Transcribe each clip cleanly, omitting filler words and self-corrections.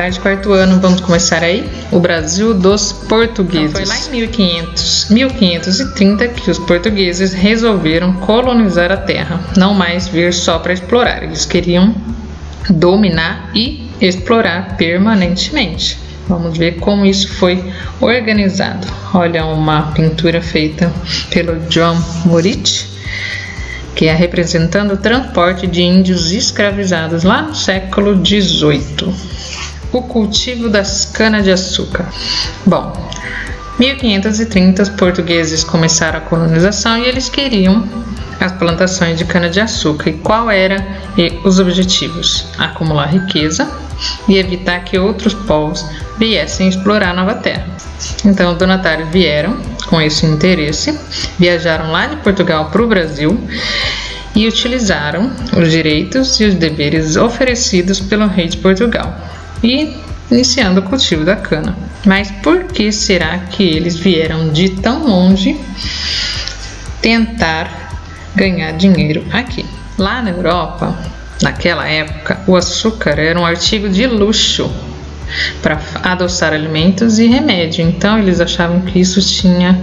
tarde, quarto ano, vamos começar aí? O Brasil dos portugueses. Então, foi lá em 1530 que os portugueses resolveram colonizar a terra, não mais vir só para explorar, eles queriam dominar e explorar permanentemente. Vamos ver como isso foi organizado. Olha uma pintura feita pelo John Moritz, que é representando o transporte de índios escravizados lá no século XVIII. O cultivo das cana-de-açúcar. Bom, 1530 os portugueses começaram a colonização e eles queriam as plantações de cana-de-açúcar. E qual eram os objetivos? Acumular riqueza e evitar que outros povos viessem explorar a nova terra. Então, os donatários vieram com esse interesse, viajaram lá de Portugal para o Brasil e utilizaram os direitos e os deveres oferecidos pelo rei de Portugal e iniciando o cultivo da cana. Mas por que será que eles vieram de tão longe tentar ganhar dinheiro aqui? Lá na Europa, naquela época, o açúcar era um artigo de luxo para adoçar alimentos e remédio, então eles achavam que isso tinha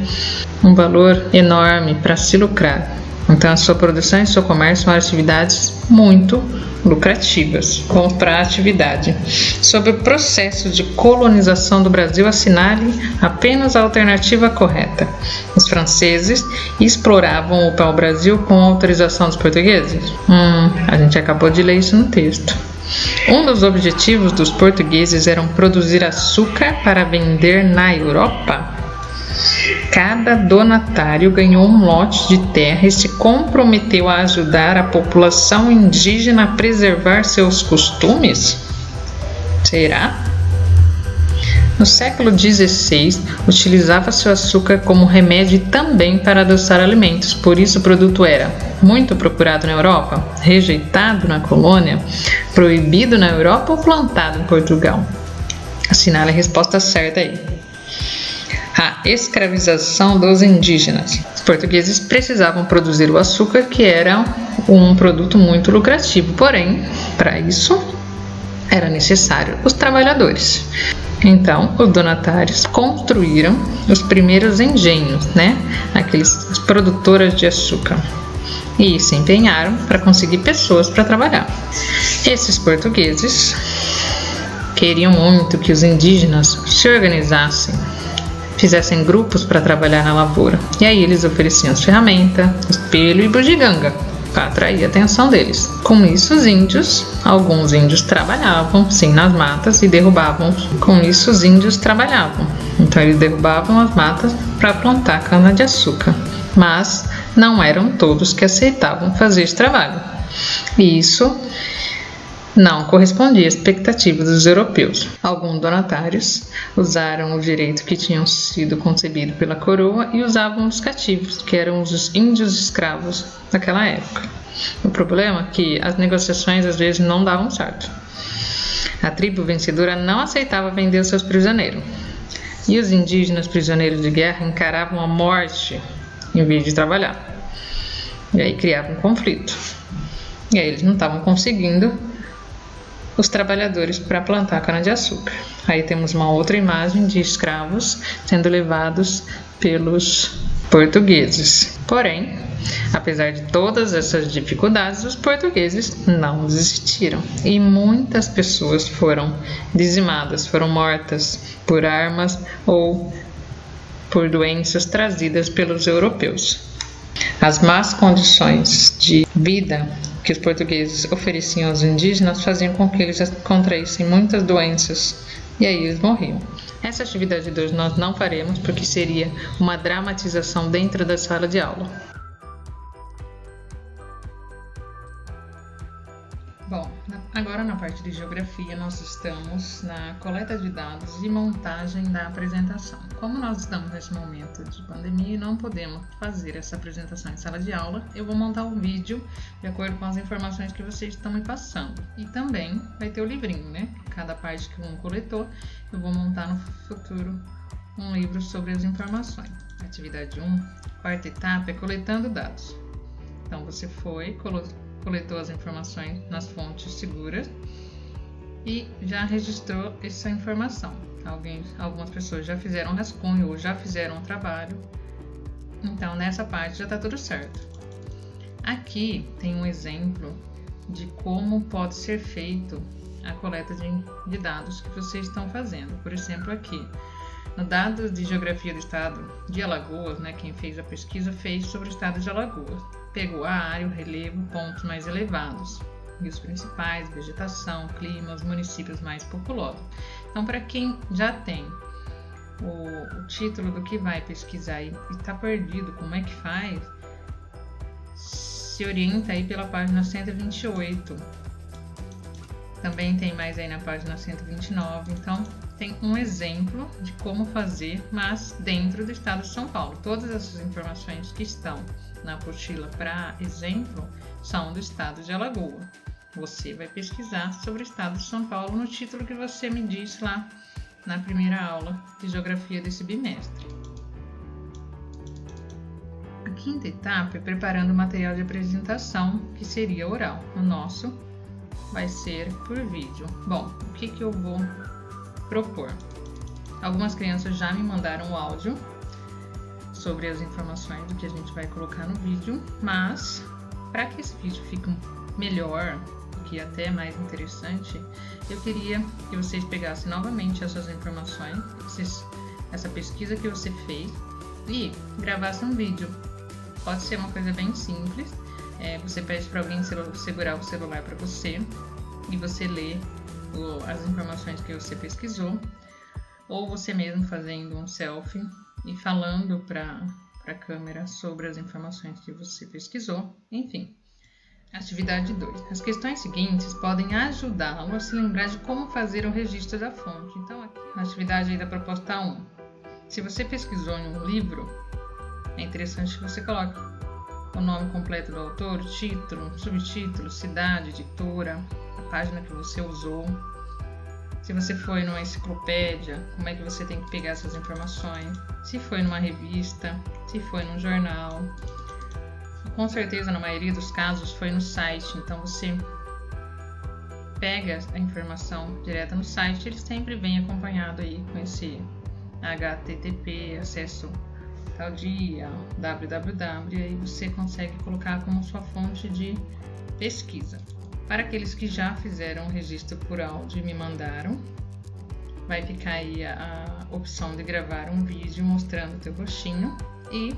um valor enorme para se lucrar. Então a sua produção e seu comércio eram atividades muito lucrativas. Vamos para a atividade. Sobre o processo de colonização do Brasil, assinale apenas a alternativa correta. Os franceses exploravam o pau-brasil com autorização dos portugueses? A gente acabou de ler isso no texto. Um dos objetivos dos portugueses era produzir açúcar para vender na Europa. Cada donatário ganhou um lote de terra e se comprometeu a ajudar a população indígena a preservar seus costumes? Será? No século XVI, utilizava-se o açúcar como remédio e também para adoçar alimentos, por isso o produto era muito procurado na Europa, rejeitado na colônia, proibido na Europa ou plantado em Portugal. Assinale a resposta certa aí. A escravização dos indígenas. Os portugueses precisavam produzir o açúcar, que era um produto muito lucrativo, porém, para isso, era necessário os trabalhadores. Então, os donatários construíram os primeiros engenhos, aqueles produtoras de açúcar, e se empenharam para conseguir pessoas para trabalhar. Esses portugueses queriam muito que os indígenas se organizassem, fizessem grupos para trabalhar na lavoura. E aí eles ofereciam as ferramentas, espelho e bugiganga para atrair a atenção deles. Com isso, alguns índios trabalhavam sim nas matas e derrubavam. Com isso, os índios trabalhavam. Então eles derrubavam as matas para plantar cana-de-açúcar. Mas não eram todos que aceitavam fazer esse trabalho. E isso não correspondia à expectativa dos europeus. Alguns donatários usaram o direito que tinham sido concebido pela coroa e usavam os cativos, que eram os índios escravos daquela época. O problema é que as negociações às vezes não davam certo. A tribo vencedora não aceitava vender os seus prisioneiros. E os indígenas prisioneiros de guerra encaravam a morte em vez de trabalhar. E aí criava um conflito. E aí eles não estavam conseguindo os trabalhadores para plantar cana-de-açúcar. Aí temos uma outra imagem de escravos sendo levados pelos portugueses. Porém, apesar de todas essas dificuldades, os portugueses não desistiram e muitas pessoas foram dizimadas, foram mortas por armas ou por doenças trazidas pelos europeus. As más condições de vida que os portugueses ofereciam aos indígenas faziam com que eles contraíssem muitas doenças e aí eles morriam. Essa atividade de hoje nós não faremos porque seria uma dramatização dentro da sala de aula. Bom, agora na parte de geografia nós estamos na coleta de dados e montagem da apresentação. Como nós estamos nesse momento de pandemia e não podemos fazer essa apresentação em sala de aula, eu vou montar um vídeo de acordo com as informações que vocês estão me passando. E também vai ter o livrinho, Cada parte que um coletou, eu vou montar no futuro um livro sobre as informações. Atividade 1, quarta etapa é coletando dados. Então você coletou as informações nas fontes seguras e já registrou essa informação. Algumas pessoas já fizeram rascunho ou já fizeram o trabalho, então nessa parte já está tudo certo. Aqui tem um exemplo de como pode ser feito a coleta de dados que vocês estão fazendo. Por exemplo, aqui no dados de geografia do estado de Alagoas, quem fez a pesquisa fez sobre o estado de Alagoas. Pegou a área, o relevo, pontos mais elevados, rios principais, vegetação, clima, os municípios mais populosos. Então, para quem já tem o título do que vai pesquisar e está perdido, como é que faz, se orienta aí pela página 128. Também tem mais aí na página 129. Então, tem um exemplo de como fazer, mas dentro do estado de São Paulo. Todas essas informações que estão na apostila para exemplo são do estado de Alagoas. Você vai pesquisar sobre o estado de São Paulo no título que você me disse lá na primeira aula de geografia desse bimestre. A quinta etapa é preparando o material de apresentação, que seria oral. O nosso vai ser por vídeo. Bom, o que eu vou propor? Algumas crianças já me mandaram o áudio sobre as informações do que a gente vai colocar no vídeo, mas para que esse vídeo fique melhor, que até mais interessante, eu queria que vocês pegassem novamente essas informações, essa pesquisa que você fez e gravassem um vídeo. Pode ser uma coisa bem simples. Você pede para alguém segurar o celular para você e você lê as informações que você pesquisou, ou você mesmo fazendo um selfie e falando para a câmera sobre as informações que você pesquisou. Enfim, atividade 2. As questões seguintes podem ajudá-lo a se lembrar de como fazer o registro da fonte. Então, aqui na atividade aí da proposta 1, se você pesquisou em um livro, é interessante que você coloque o nome completo do autor, título, subtítulo, cidade, editora, a página que você usou. Se você foi numa enciclopédia, como é que você tem que pegar essas informações? Se foi numa revista, se foi num jornal. Com certeza, na maioria dos casos, foi no site. Então, você pega a informação direta no site, ele sempre vem acompanhado aí com esse HTTP, acesso tal dia, www, e aí você consegue colocar como sua fonte de pesquisa. Para aqueles que já fizeram o registro por áudio e me mandaram, vai ficar aí a opção de gravar um vídeo mostrando o teu rostinho, e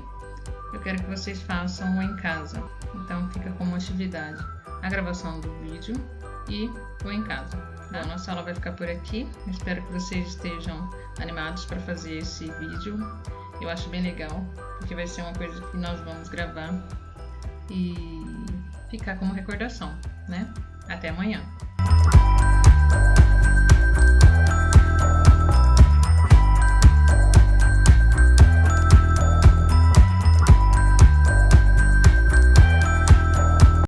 eu quero que vocês façam em casa. Então fica como atividade a gravação do vídeo e o em casa. Bom, nossa aula vai ficar por aqui. Eu espero que vocês estejam animados para fazer esse vídeo. Eu acho bem legal, porque vai ser uma coisa que nós vamos gravar e ficar como recordação, Até amanhã!